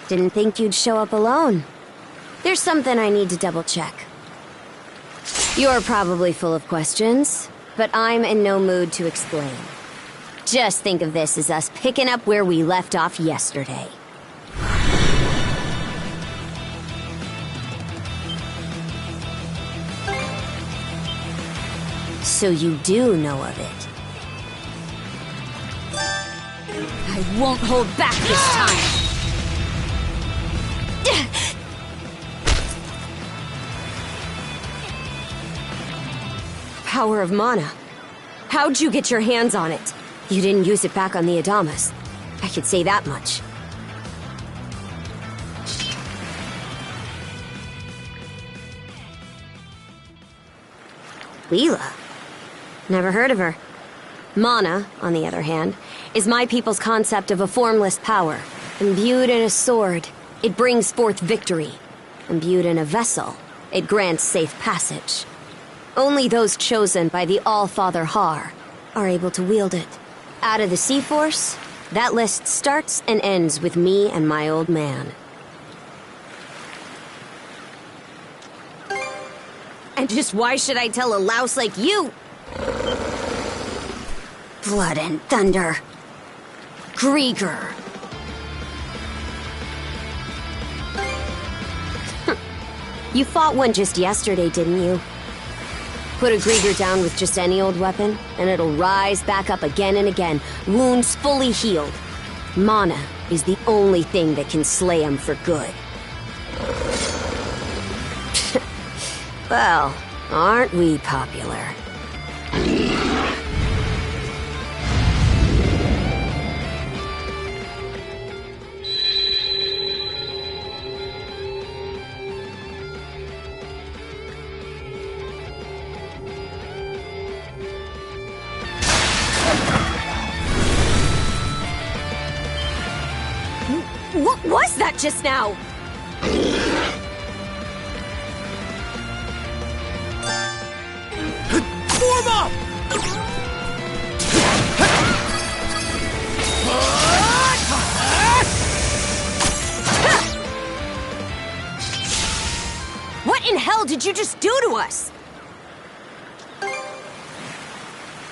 Didn't think you'd show up alone. There's something I need to double check. You're probably full of questions, but I'm in no mood to explain. Just think of this as us picking up where we left off yesterday. So you do know of it. I won't hold back this time! Power of mana. How'd you get your hands on it? You didn't use it back on the Adamas. I could say that much. Leela? Never heard of her. Mana, on the other hand, is my people's concept of a formless power. Imbued in a sword, it brings forth victory. Imbued in a vessel, it grants safe passage. Only those chosen by the All-Father Har are able to wield it. Out of the Sea Force, that list starts and ends with me and my old man. And just why should I tell a louse like you? Blood and thunder. Grieger. You fought one just yesterday, didn't you? Put a Grieger down with just any old weapon, and it'll rise back up again and again, wounds fully healed. Mana is the only thing that can slay him for good. Well, aren't we popular? What was that just now? Form up! What in hell did you just do to us?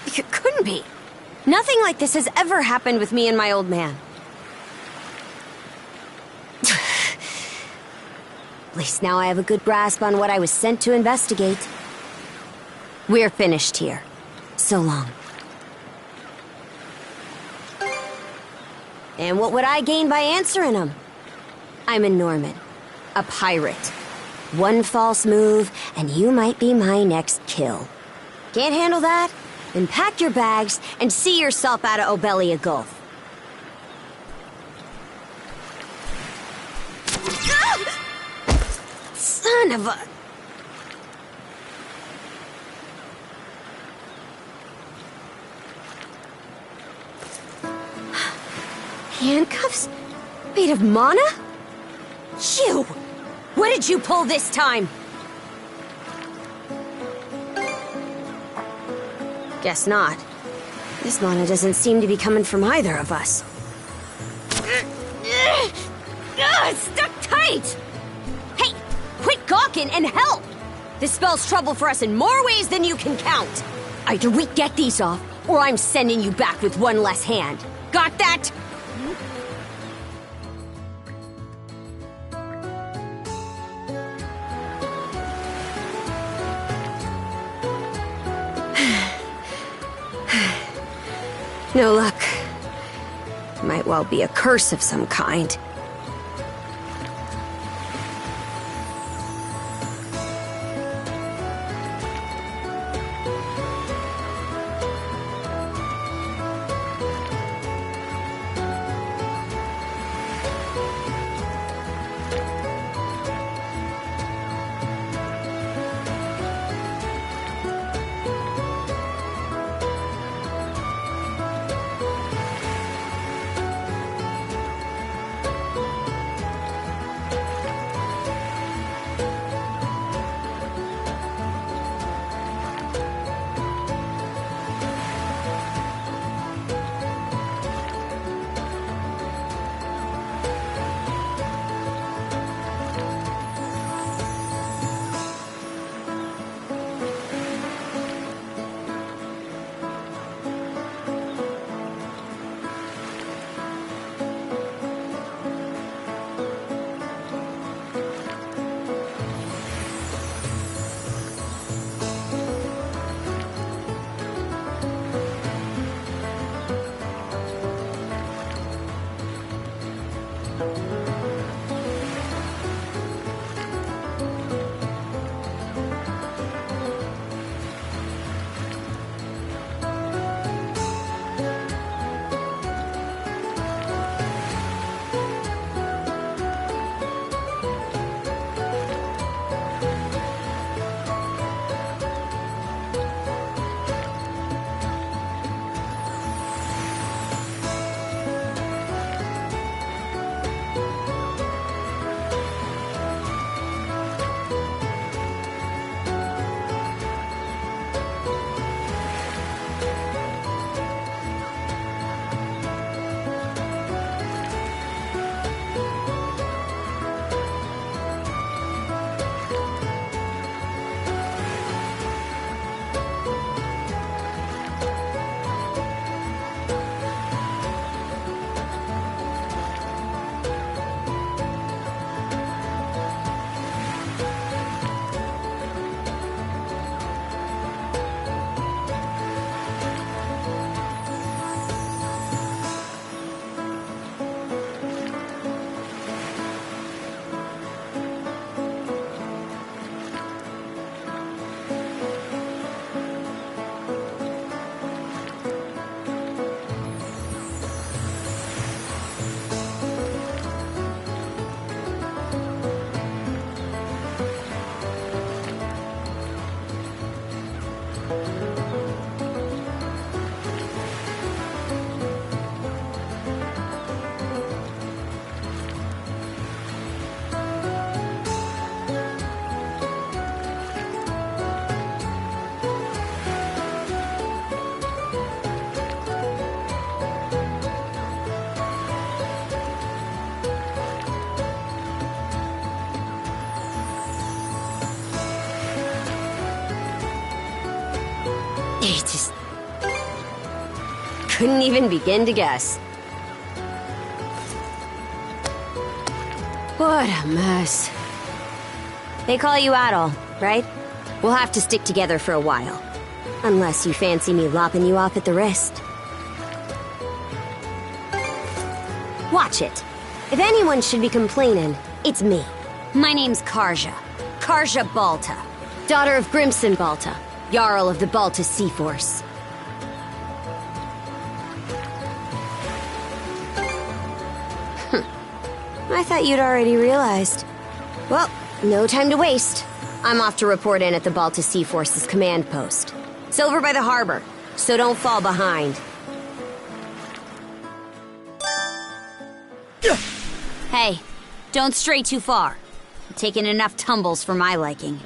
It couldn't be. Nothing like this has ever happened with me and my old man. At least now I have a good grasp on what I was sent to investigate. We're finished here. So long. And what would I gain by answering them? I'm a Norman. A pirate. One false move, and you might be my next kill. Can't handle that? Then pack your bags and see yourself out of Obelia Gulf. Son of a... Handcuffs? Made of mana? You! What did you pull this time? Guess not. This mana doesn't seem to be coming from either of us. It's stuck tight! Hey! Quit gawking and help! This spells trouble for us in more ways than you can count. Either we get these off, or I'm sending you back with one less hand. Got that? No luck. Might well be a curse of some kind. I just couldn't even begin to guess. What a mess. They call you Adol, right? We'll have to stick together for a while. Unless you fancy me lopping you off at the wrist. Watch it. If anyone should be complaining, it's me. My name's Karja. Karja Balta. Daughter of Grimson Balta, Jarl of the Balta Sea Force. I thought you'd already realized. Well, no time to waste. I'm off to report in at the Balta Sea Force's command post. It's over by the harbor, so don't fall behind. Hey, don't stray too far. I'm taking enough tumbles for my liking.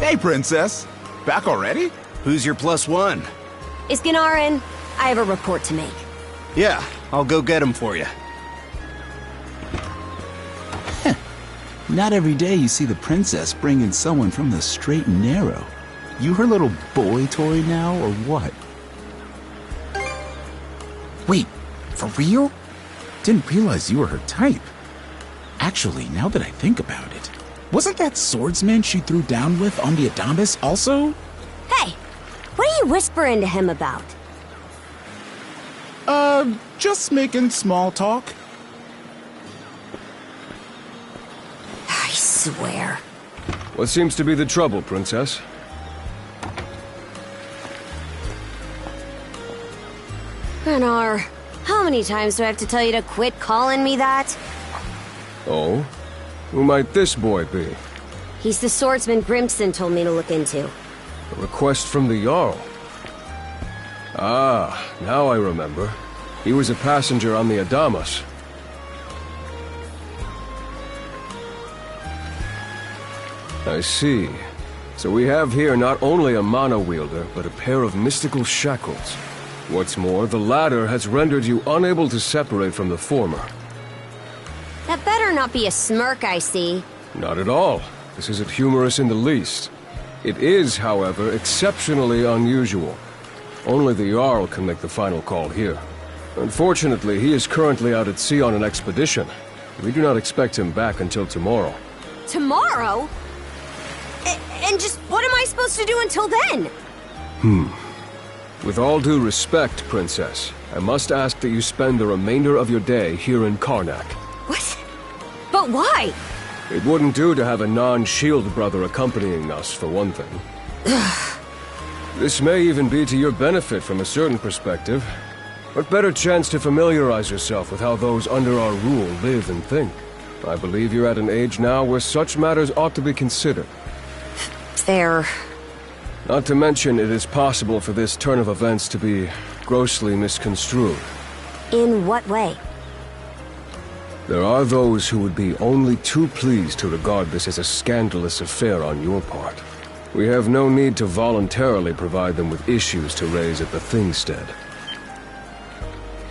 Hey, Princess. Back already? Who's your plus one? Is Gunnar in? I have a report to make. Yeah, I'll go get him for you. Not every day you see the princess bring in someone from the straight and narrow. You her little boy toy now, or what? Wait, for real? Didn't realize you were her type. Actually, now that I think about it, wasn't that swordsman she threw down with on the Adamas also? Hey, what are you whispering to him about? Just making small talk. I swear. What seems to be the trouble, Princess? Gunnar, how many times do I have to tell you to quit calling me that? Oh? Who might this boy be? He's the swordsman Grimson told me to look into. A request from the Jarl. Ah, now I remember. He was a passenger on the Adamas. I see. So we have here not only a mana wielder, but a pair of mystical shackles. What's more, the latter has rendered you unable to separate from the former. That better not be a smirk I see. Not at all. This isn't humorous in the least. It is, however, exceptionally unusual. Only the Jarl can make the final call here. Unfortunately, he is currently out at sea on an expedition. We do not expect him back until tomorrow. Tomorrow? And just what am I supposed to do until then? With all due respect, Princess, I must ask that you spend the remainder of your day here in Karnak. What? But why? It wouldn't do to have a non-shield brother accompanying us, for one thing. This may even be to your benefit from a certain perspective. What better chance to familiarize yourself with how those under our rule live and think? I believe you're at an age now where such matters ought to be considered. Fair. Not to mention, it is possible for this turn of events to be grossly misconstrued. In what way? There are those who would be only too pleased to regard this as a scandalous affair on your part. We have no need to voluntarily provide them with issues to raise at the Thingstead.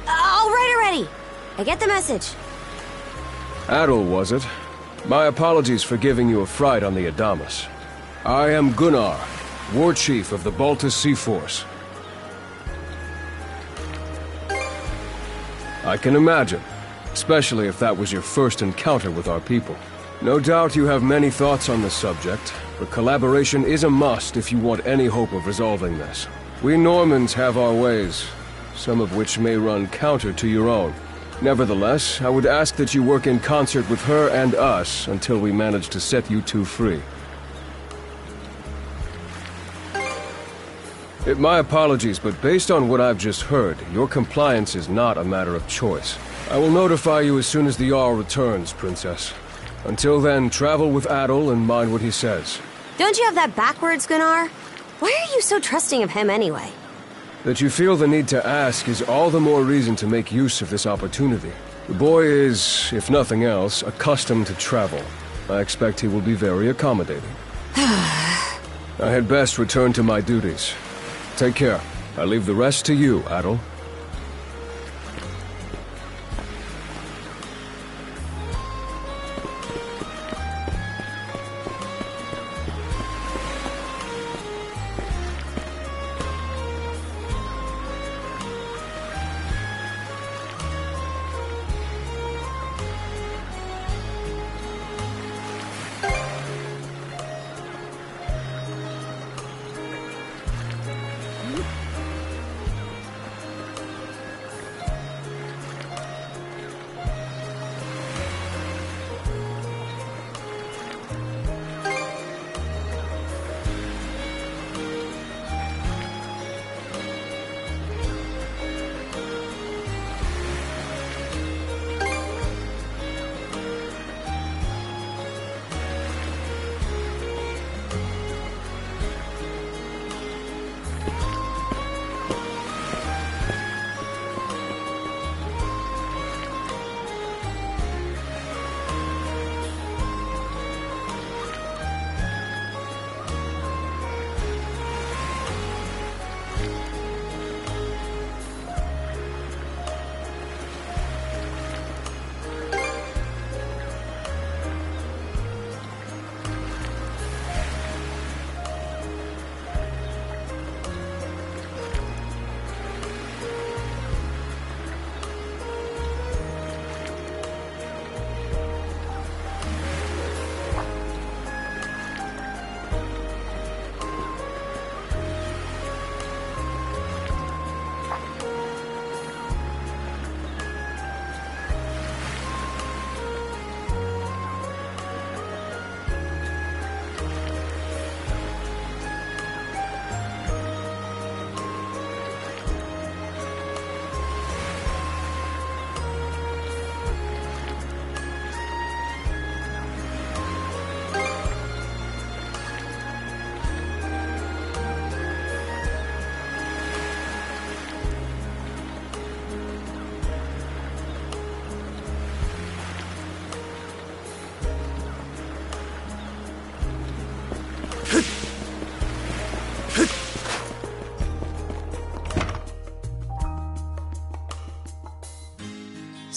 All right already. I get the message. Adel, was it? My apologies for giving you a fright on the Adamas. I am Gunnar, War Chief of the Baltus Sea Force. I can imagine, especially if that was your first encounter with our people. No doubt you have many thoughts on the subject, but collaboration is a must if you want any hope of resolving this. We Normans have our ways, some of which may run counter to your own. Nevertheless, I would ask that you work in concert with her and us until we manage to set you two free. My apologies, but based on what I've just heard, your compliance is not a matter of choice. I will notify you as soon as the Jarl returns, Princess. Until then, travel with Adel and mind what he says. Don't you have that backwards, Gunnar? Why are you so trusting of him anyway? That you feel the need to ask is all the more reason to make use of this opportunity. The boy is, if nothing else, accustomed to travel. I expect he will be very accommodating. I had best return to my duties. Take care. I leave the rest to you, Adel.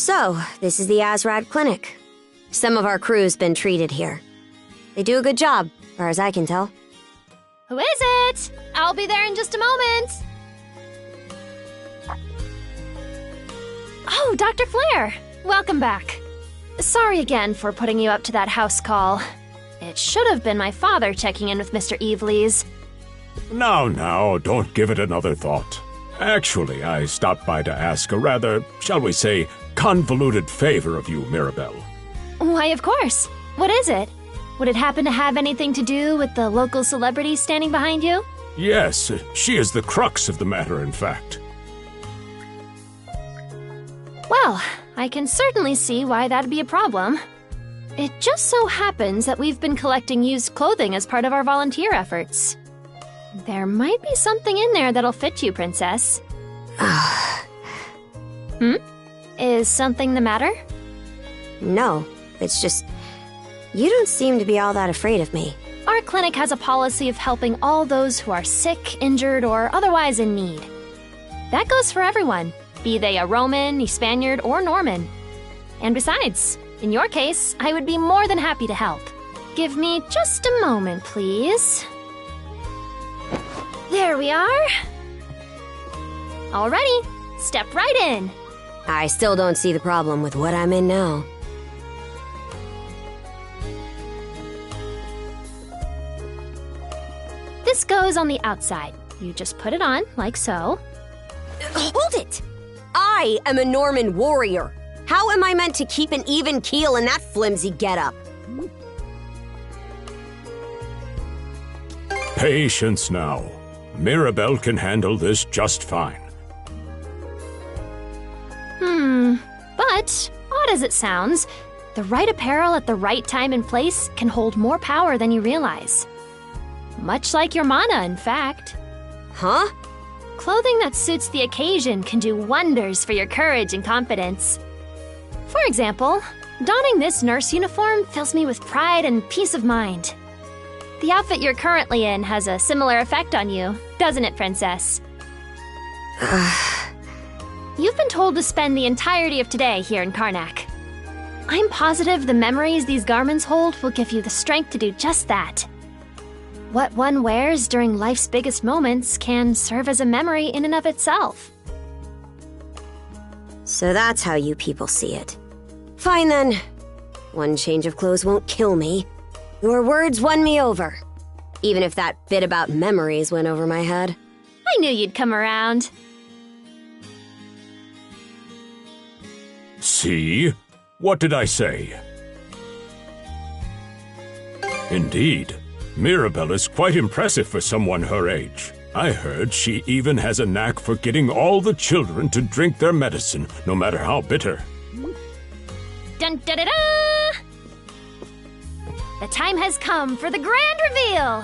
So, this is the Azrad Clinic. Some of our crew's been treated here. They do a good job, as far as I can tell. Who is it? I'll be there in just a moment. Oh, Dr. Flair. Welcome back. Sorry again for putting you up to that house call. It should have been my father checking in with Mr. Evelees. Now, don't give it another thought. Actually, I stopped by to ask a rather, shall we say, convoluted favor of you, Mirabelle. Why, of course. What is it? Would it happen to have anything to do with the local celebrity standing behind you? Yes, she is the crux of the matter, in fact. Well, I can certainly see why that'd be a problem. It just so happens that we've been collecting used clothing as part of our volunteer efforts. There might be something in there that'll fit you, Princess. Is something the matter? No, it's just... You don't seem to be all that afraid of me. Our clinic has a policy of helping all those who are sick, injured, or otherwise in need. That goes for everyone, be they a Roman, a Spaniard, or Norman. And besides, in your case, I would be more than happy to help. Give me just a moment, please. There we are. Alrighty, step right in. I still don't see the problem with what I'm in now. This goes on the outside. You just put it on, like so. Hold it! I am a Norman warrior. How am I meant to keep an even keel in that flimsy getup? Patience now. Mirabelle can handle this just fine. But, odd as it sounds, the right apparel at the right time and place can hold more power than you realize. Much like your mana, in fact. Huh? Clothing that suits the occasion can do wonders for your courage and confidence. For example, donning this nurse uniform fills me with pride and peace of mind. The outfit you're currently in has a similar effect on you, doesn't it, Princess? You've been told to spend the entirety of today here in Karnak. I'm positive the memories these garments hold will give you the strength to do just that. What one wears during life's biggest moments can serve as a memory in and of itself. So that's how you people see it. Fine then. One change of clothes won't kill me. Your words won me over. Even if that bit about memories went over my head. I knew you'd come around. See? What did I say? Indeed. Mirabelle is quite impressive for someone her age. I heard she even has a knack for getting all the children to drink their medicine, no matter how bitter. Dun da da da! The time has come for the grand reveal!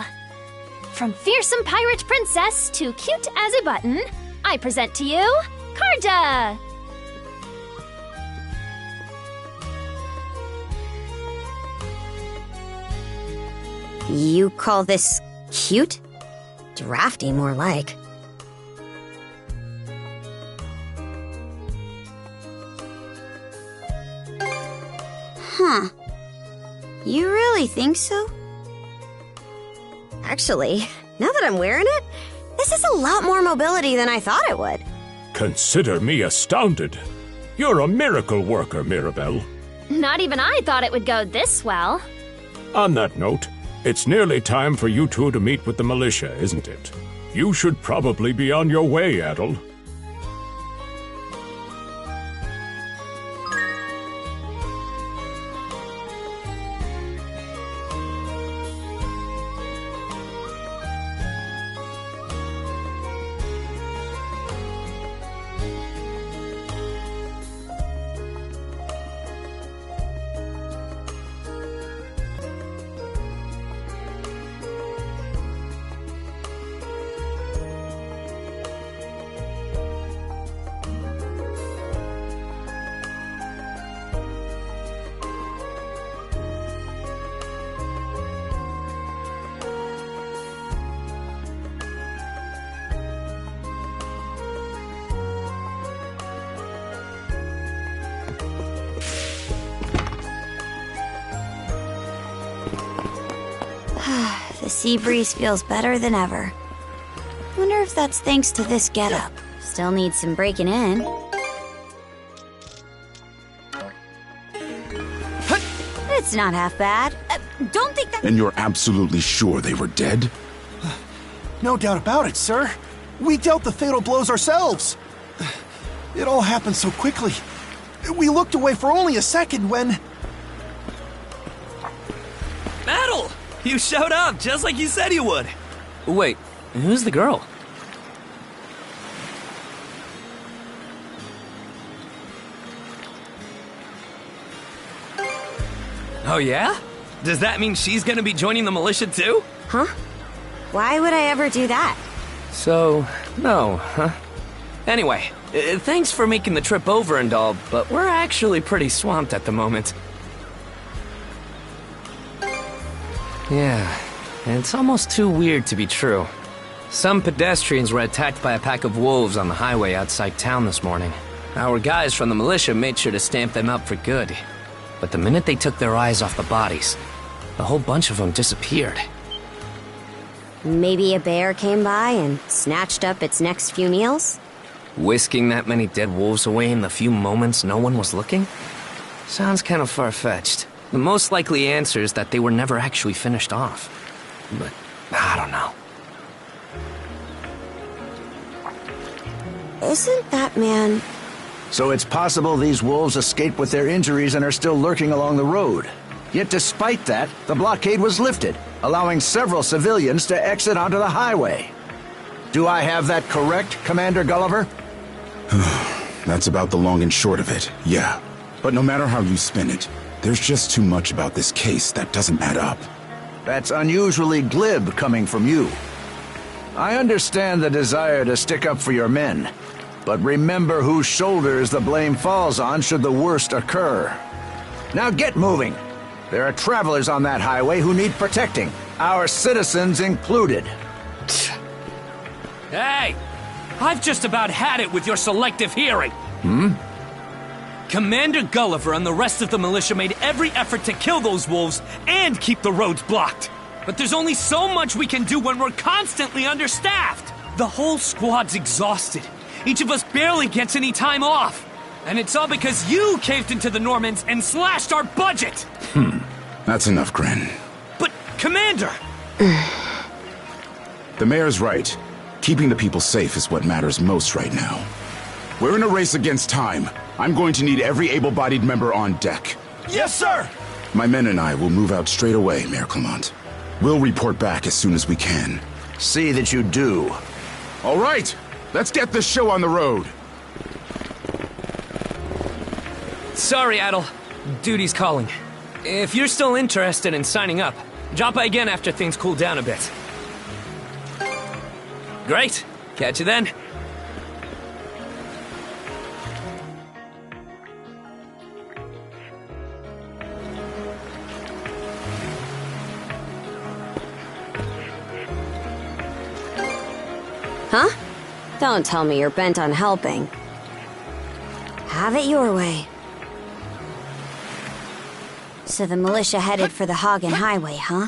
From fearsome pirate princess to cute as a button, I present to you, Karja! You call this cute? Drafty, more like. Huh. You really think so? Actually, now that I'm wearing it, this is a lot more mobility than I thought it would. Consider me astounded. You're a miracle worker, Mirabelle. Not even I thought it would go this well. On that note, it's nearly time for you two to meet with the militia, isn't it? You should probably be on your way, Adel. The sea breeze feels better than ever. Wonder if that's thanks to this getup. Still needs some breaking in. It's not half bad. Don't think that... And you're absolutely sure they were dead? No doubt about it, sir. We dealt the fatal blows ourselves. It all happened so quickly. We looked away for only a second when... Battle! You showed up just like you said you would. Wait, who's the girl? Oh yeah? Does that mean she's gonna be joining the militia too? Huh? Why would I ever do that? So, no, huh? Anyway, thanks for making the trip over and all, but we're actually pretty swamped at the moment. Yeah, it's almost too weird to be true. Some pedestrians were attacked by a pack of wolves on the highway outside town this morning. Our guys from the militia made sure to stamp them out for good. But the minute they took their eyes off the bodies, the whole bunch of them disappeared. Maybe a bear came by and snatched up its next few meals? Whisking that many dead wolves away in the few moments no one was looking? Sounds kind of far-fetched. The most likely answer is that they were never actually finished off. But I don't know. Isn't that man... So it's possible these wolves escaped with their injuries and are still lurking along the road. Yet despite that, the blockade was lifted, allowing several civilians to exit onto the highway. Do I have that correct, Commander Gulliver? That's about the long and short of it, yeah. But no matter how you spin it, there's just too much about this case that doesn't add up. That's unusually glib coming from you. I understand the desire to stick up for your men, but remember whose shoulders the blame falls on should the worst occur. Now get moving. There are travelers on that highway who need protecting, our citizens included. Hey! I've just about had it with your selective hearing. Commander Gulliver and the rest of the militia made every effort to kill those wolves and keep the roads blocked. But there's only so much we can do when we're constantly understaffed. The whole squad's exhausted. Each of us barely gets any time off. And it's all because you caved into the Normans and slashed our budget! That's enough, Grin. But, Commander! The mayor's right. Keeping the people safe is what matters most right now. We're in a race against time. I'm going to need every able-bodied member on deck. Yes, sir! My men and I will move out straight away, Mayor Clement. We'll report back as soon as we can. See that you do. All right! Let's get this show on the road! Sorry, Adel. Duty's calling. If you're still interested in signing up, drop by again after things cool down a bit. Great. Catch you then. Huh? Don't tell me you're bent on helping. Have it your way. So the militia headed for the Hagen Highway, huh?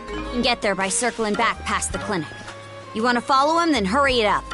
You can get there by circling back past the clinic. You want to follow him, then hurry it up.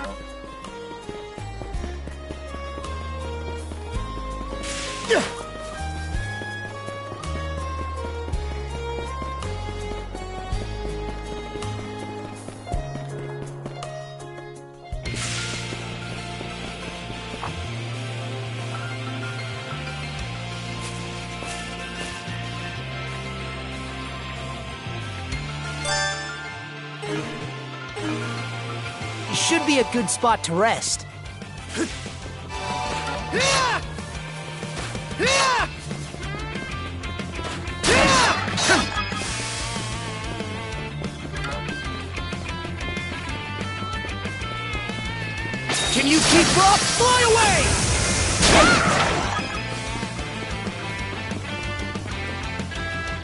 Should be a good spot to rest. Can you keep up? Fly away!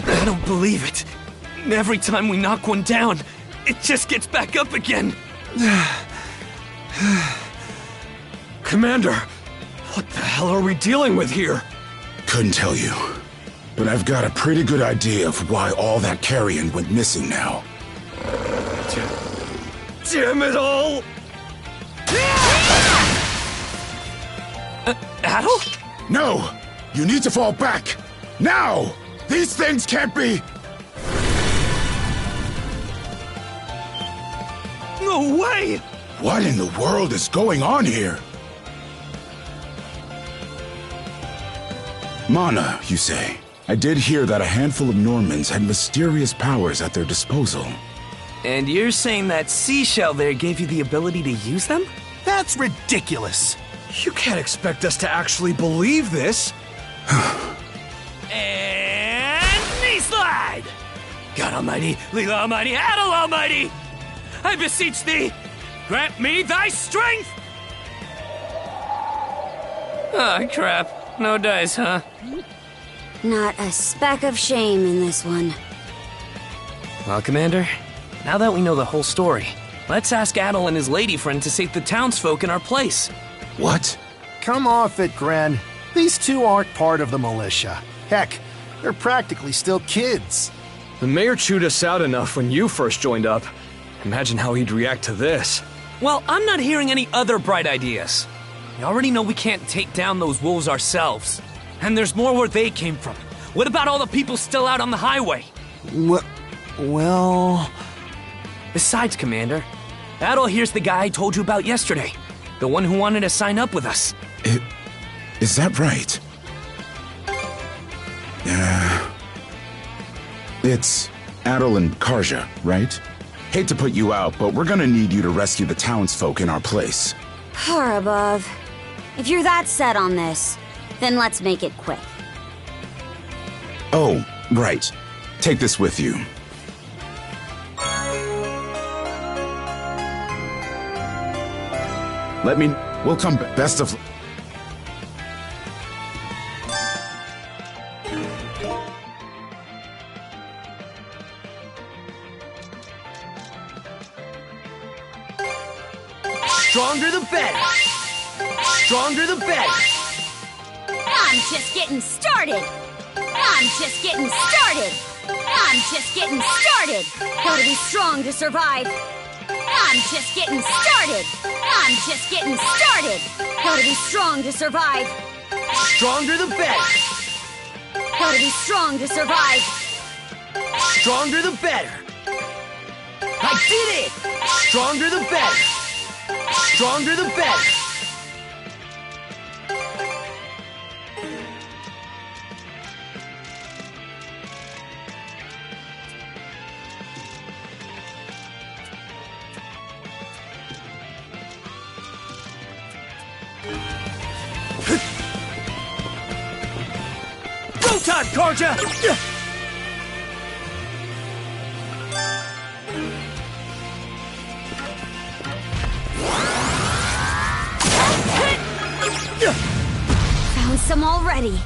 I don't believe it. Every time we knock one down, it just gets back up again. Commander, what the hell are we dealing with here? Couldn't tell you. But I've got a pretty good idea of why all that carrion went missing now. Damn it all! Adol? No! You need to fall back! Now! These things can't be... No way! What in the world is going on here? Mana, you say? I did hear that a handful of Normans had mysterious powers at their disposal. And you're saying that seashell there gave you the ability to use them? That's ridiculous. You can't expect us to actually believe this. And knee slide! God Almighty, Leela Almighty, Adol Almighty! I beseech thee, grant me thy strength! Oh, crap. No dice, huh? Not a speck of shame in this one. Well, Commander, now that we know the whole story, let's ask Adol and his lady friend to save the townsfolk in our place. What? Come off it, Gren. These two aren't part of the militia. Heck, they're practically still kids. The mayor chewed us out enough when you first joined up. Imagine how he'd react to this. Well, I'm not hearing any other bright ideas. We already know we can't take down those wolves ourselves. And there's more where they came from. What about all the people still out on the highway? Well... Besides, Commander, Adol here's the guy I told you about yesterday. The one who wanted to sign up with us. Is that right? It's Adol and Karja, right? Hate to put you out, but we're gonna need you to rescue the townsfolk in our place. Far above. If you're that set on this, then let's make it quick. Oh, right. Take this with you. We'll come best of... Stronger the better! Stronger the better! I'm just getting started! I'm just getting started! I'm just getting started! Gotta be strong to survive! I'm just getting started! I'm just getting started! Gotta be strong to survive! Stronger the better! Gotta be strong to survive! Stronger the better! I did it! Stronger the better! Stronger the better! Go time, Karja! Found some already.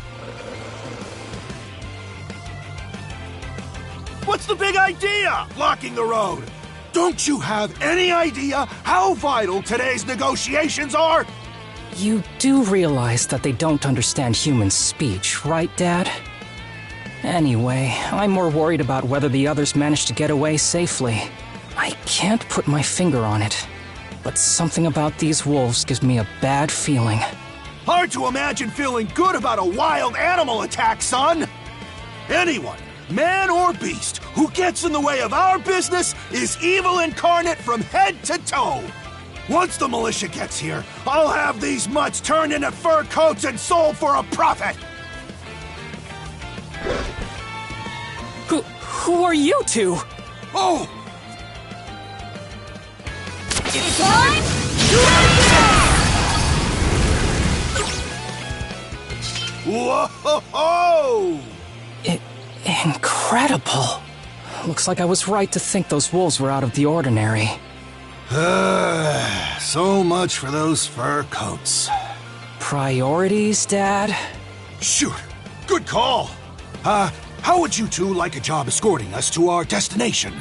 What's the big idea? Blocking the road. Don't you have any idea how vital today's negotiations are? You do realize that they don't understand human speech, right, Dad? Anyway, I'm more worried about whether the others managed to get away safely. I can't put my finger on it, but something about these wolves gives me a bad feeling. Hard to imagine feeling good about a wild animal attack, son! Anyone, man or beast, who gets in the way of our business is evil incarnate from head to toe! Once the militia gets here, I'll have these mutts turned into fur coats and sold for a profit! Who are you two? Oh! It's time Whoa-ho-ho! Incredible. Looks like I was right to think those wolves were out of the ordinary. So much for those fur coats. Priorities, Dad? Shoot, good call. How would you two like a job escorting us to our destination?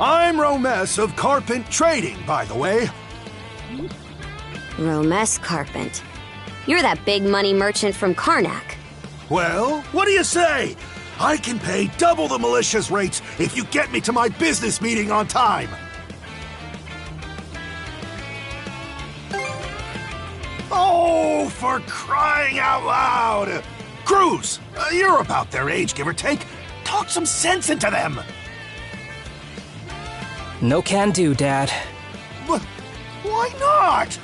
I'm Romes of Carpent Trading, by the way. Romes Carpent. You're that big money merchant from Karnak. Well, what do you say? I can pay double the militia's rates if you get me to my business meeting on time. Oh, for crying out loud! Cruz, you're about their age, give or take. Talk some sense into them. No can do, Dad. Why not?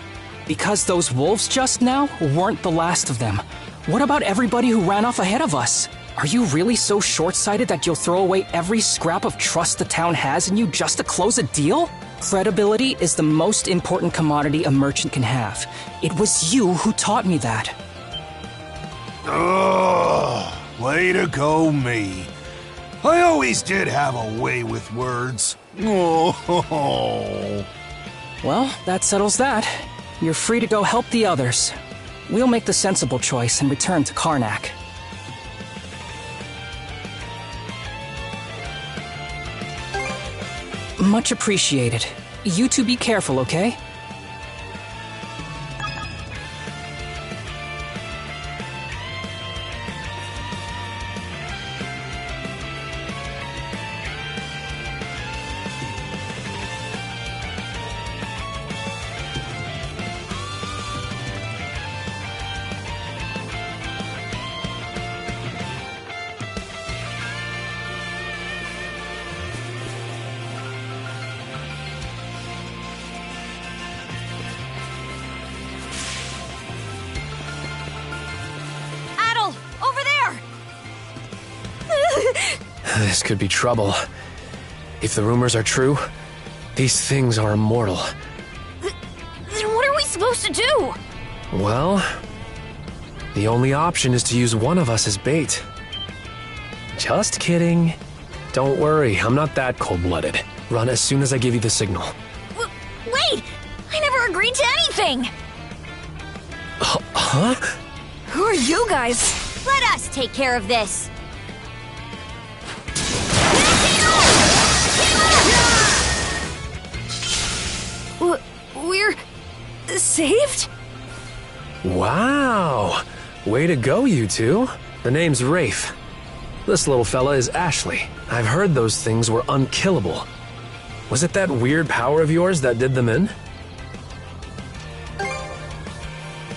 Because those wolves just now weren't the last of them. What about everybody who ran off ahead of us? Are you really so short-sighted that you'll throw away every scrap of trust the town has in you just to close a deal? Credibility is the most important commodity a merchant can have. It was you who taught me that. Oh, way to go, me. I always did have a way with words. Oh. Well, that settles that. You're free to go help the others. We'll make the sensible choice and return to Karnak. Much appreciated. You two be careful, okay? This could be trouble. If the rumors are true, these things are immortal. Then what are we supposed to do? Well, the only option is to use one of us as bait. Just kidding. Don't worry, I'm not that cold-blooded. Run as soon as I give you the signal. Wait! I never agreed to anything! Huh? Who are you guys? Let us take care of this. We're saved? Wow! Way to go, you two. The name's Rafe. This little fella is Ashley. I've heard those things were unkillable. Was it that weird power of yours that did them in?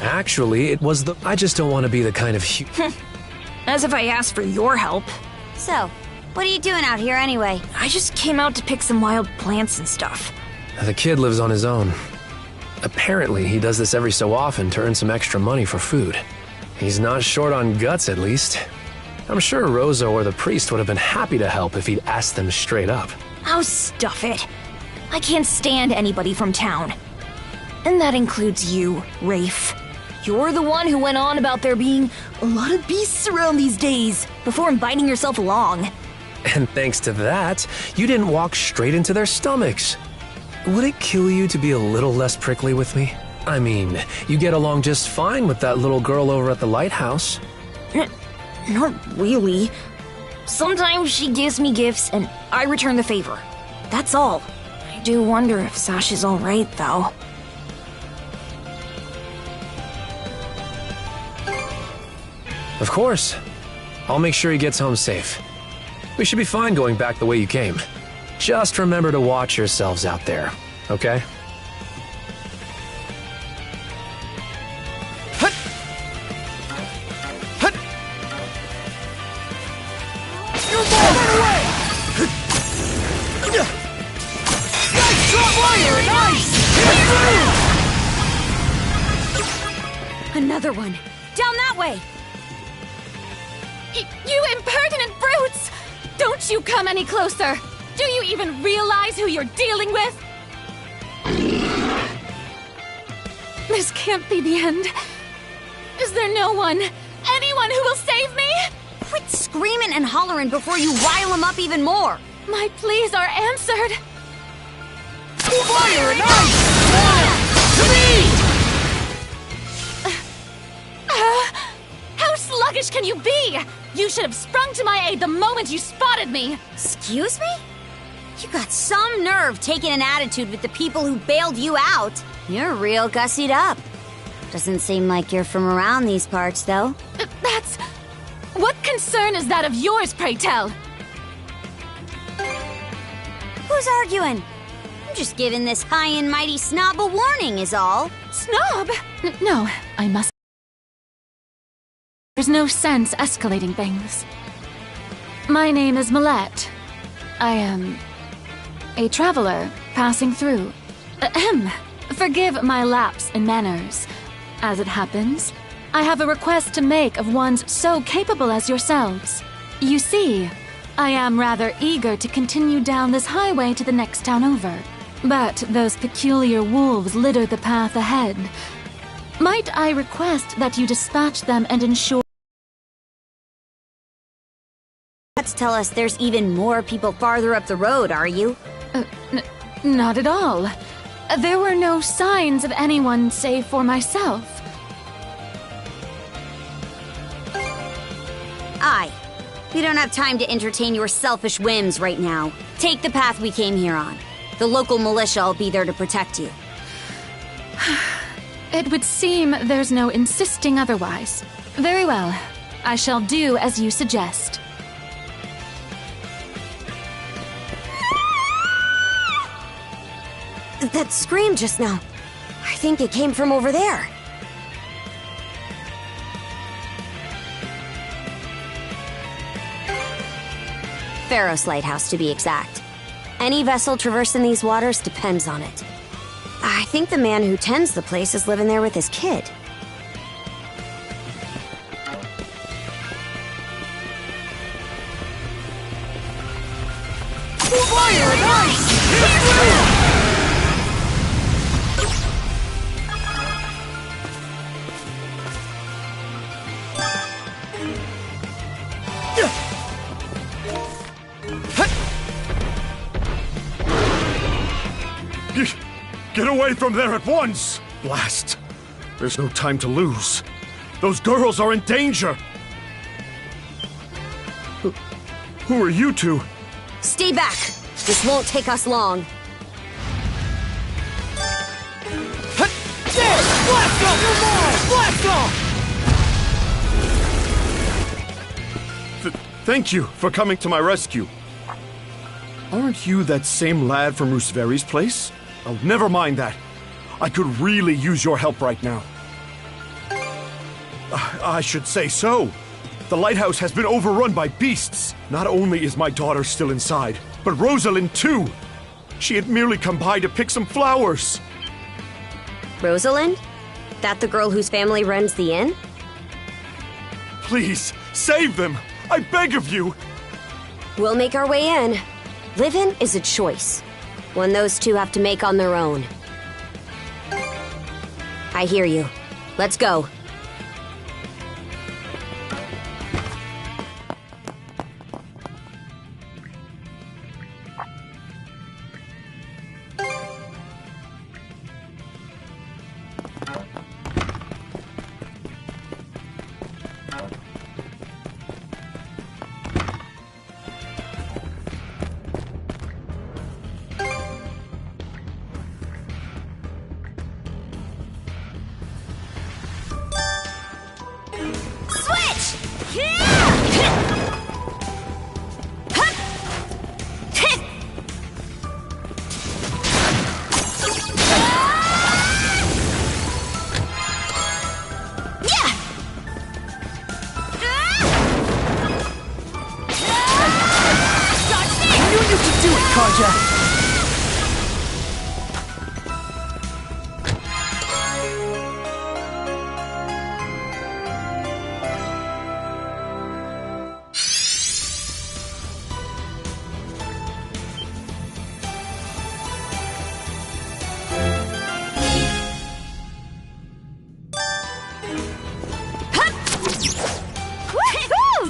Actually, it was the... I just don't want to be the kind of... As if I asked for your help. So, what are you doing out here anyway? I just came out to pick some wild plants and stuff. The kid lives on his own. Apparently, he does this every so often to earn some extra money for food. He's not short on guts, at least. I'm sure Rosa or the priest would have been happy to help if he'd asked them straight up. Oh, stuff it. I can't stand anybody from town. And that includes you, Rafe. You're the one who went on about there being a lot of beasts around these days, before inviting yourself along. And thanks to that, you didn't walk straight into their stomachs. Would it kill you to be a little less prickly with me? I mean, you get along just fine with that little girl over at the lighthouse. Not really. Sometimes she gives me gifts and I return the favor. That's all. I do wonder if Sasha's alright, though. Of course. I'll make sure he gets home safe. We should be fine going back the way you came. Just remember to watch yourselves out there, okay? Another one. Down that way. You impertinent brutes! Don't you come any closer! Do you even realize who you're dealing with? This can't be the end. Is there no one, anyone who will save me? Quit screaming and hollering before you rile them up even more. My pleas are answered. Fire and sluggish can you be? You should have sprung to my aid the moment you spotted me! Excuse me? You got some nerve taking an attitude with the people who bailed you out. You're real gussied up. Doesn't seem like you're from around these parts, though. That's... What concern is that of yours, pray tell? Who's arguing? I'm just giving this high and mighty snob a warning, is all. Snob? No, I must... There's no sense escalating things. My name is Millette. I am... a traveler passing through. Ahem. Forgive my lapse in manners. As it happens, I have a request to make of ones so capable as yourselves. You see, I am rather eager to continue down this highway to the next town over. But those peculiar wolves litter the path ahead. Might I request that you dispatch them and ensure... Let's tell us there's even more people farther up the road, are you? Not at all. There were no signs of anyone save for myself. Aye. We don't have time to entertain your selfish whims right now. Take the path we came here on. The local militia will be there to protect you. It would seem there's no insisting otherwise. Very well. I shall do as you suggest. That scream just now. I think it came from over there. Pharos Lighthouse, to be exact. Any vessel traversing these waters depends on it. I think the man who tends the place is living there with his kid. Fire and ice! Get away from there at once! Blast! There's no time to lose. Those girls are in danger! Who are you two? Stay back! This won't take us long. There! Blast off! Come on! Blast off! Thank you for coming to my rescue. Aren't you that same lad from Rooseveri's place? Oh, never mind that. I could really use your help right now. I should say so. The lighthouse has been overrun by beasts. Not only is my daughter still inside, but Rosalind too. She had merely come by to pick some flowers. Rosalind? That the girl whose family runs the inn? Please, save them! I beg of you! We'll make our way in. Living is a choice. One those two have to make on their own. I hear you. Let's go.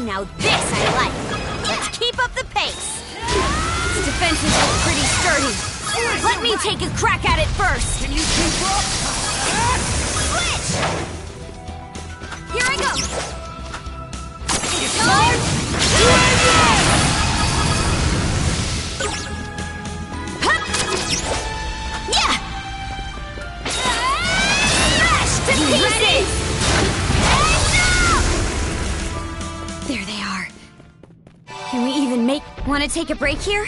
Now this I like. Let's keep up the pace. Its defenses look pretty sturdy. Let me take a crack at it first. Can you keep up? Switch! Here I go. There they are. Can we even make... Want to take a break here?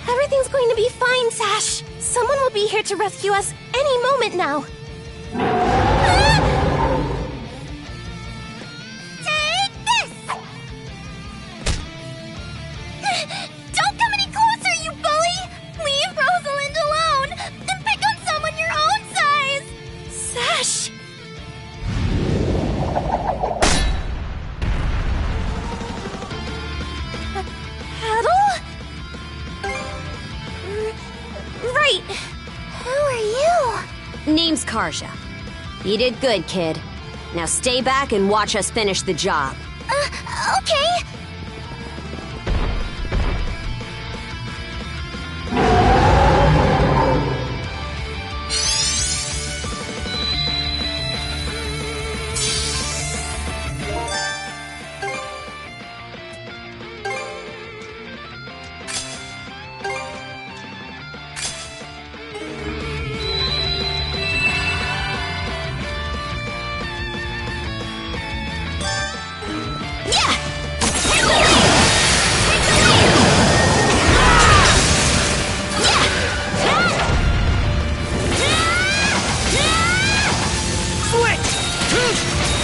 Everything's going to be fine, Sash. Someone will be here to rescue us any moment now. Take this! Don't come any closer, you bully! Leave Rosalind alone and pick on someone your own size! Sash! Paddle? Right. Who are you? Name's Karja. You did good, kid. Now stay back and watch us finish the job. Okay.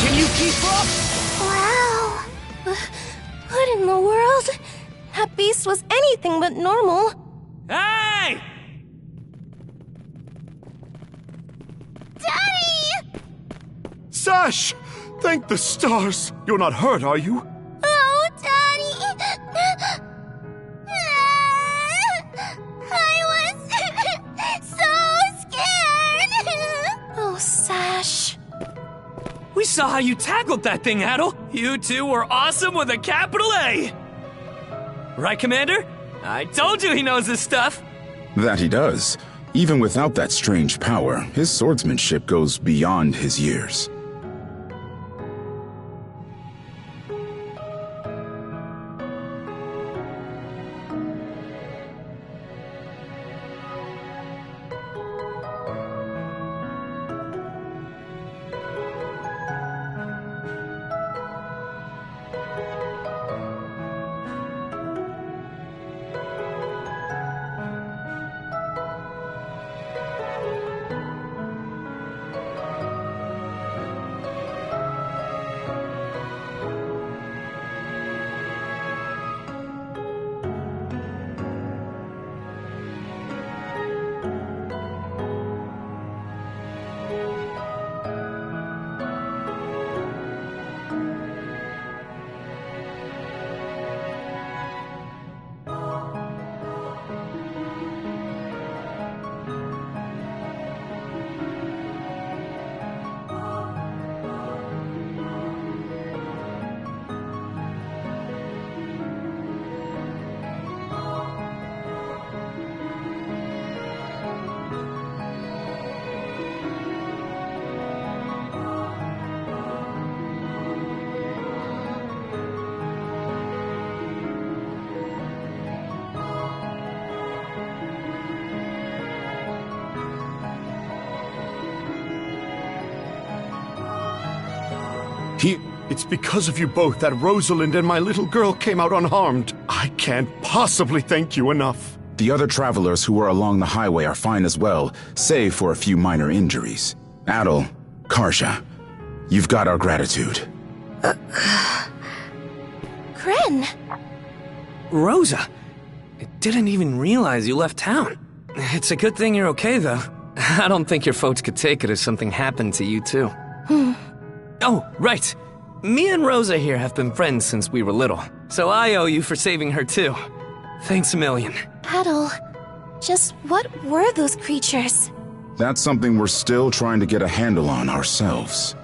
Can you keep up? Wow. What in the world? That beast was anything but normal. Hey! Daddy! Sash! Thank the stars! You're not hurt, are you? Oh, Daddy! I was so scared! Oh, Sash. We saw how you tackled that thing, Adel. You two were awesome with a capital A. Right, Commander? I told you he knows his stuff. That he does. Even without that strange power, his swordsmanship goes beyond his years. It's because of you both that Rosalind and my little girl came out unharmed. I can't possibly thank you enough. The other travelers who were along the highway are fine as well, save for a few minor injuries. Adel, Karja, you've got our gratitude. Kren. Rosa, I didn't even realize you left town. It's a good thing you're okay, though. I don't think your folks could take it if something happened to you, too. Oh, right. Me and Rosa here have been friends since we were little, so I owe you for saving her, too. Thanks a million. Adel, just what were those creatures? That's something we're still trying to get a handle on ourselves.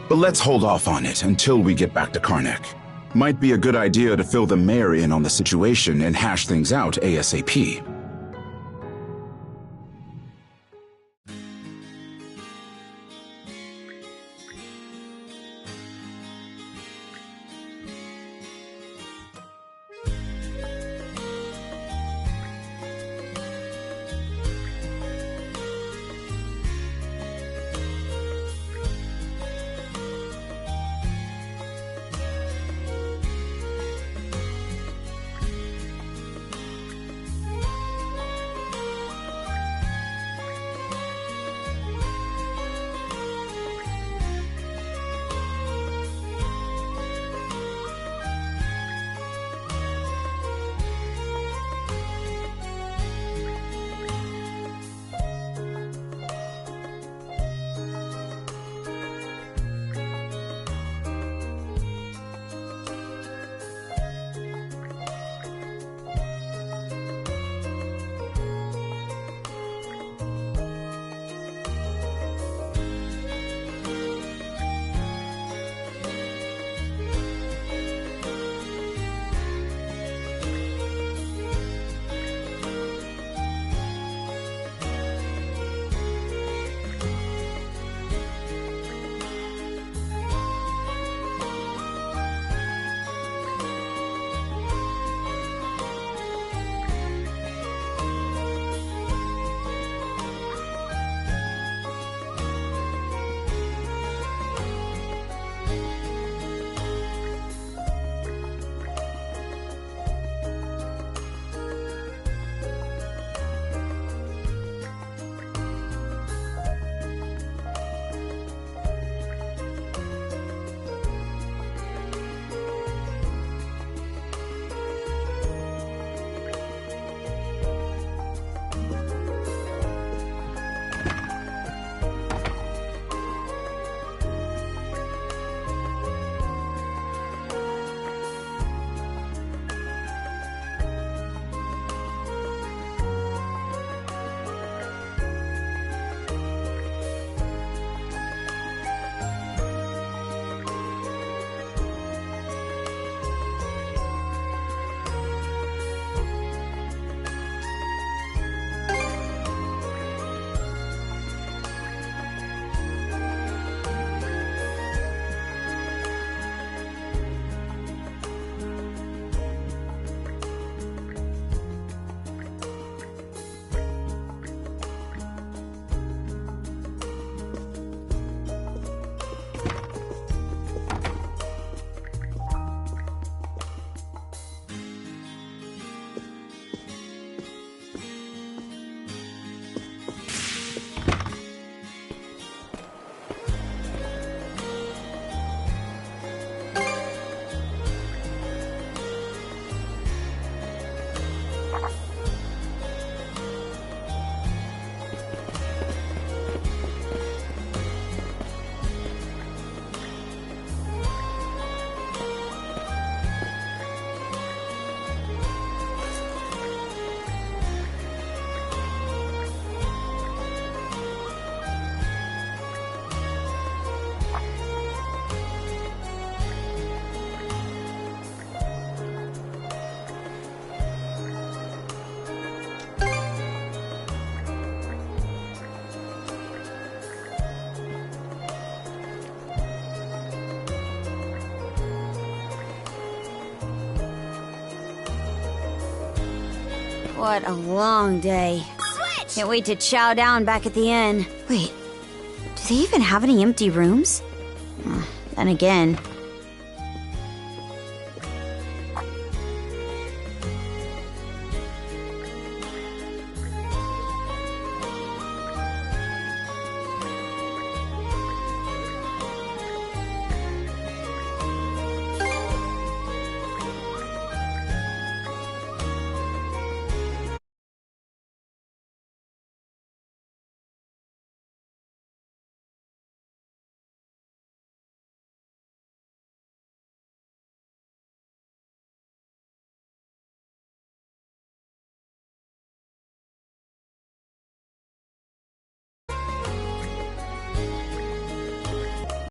But let's hold off on it until we get back to Karnak. Might be a good idea to fill the mayor in on the situation and hash things out ASAP. What a long day. Switch! Can't wait to chow down back at the inn. Wait, do they even have any empty rooms? Then again,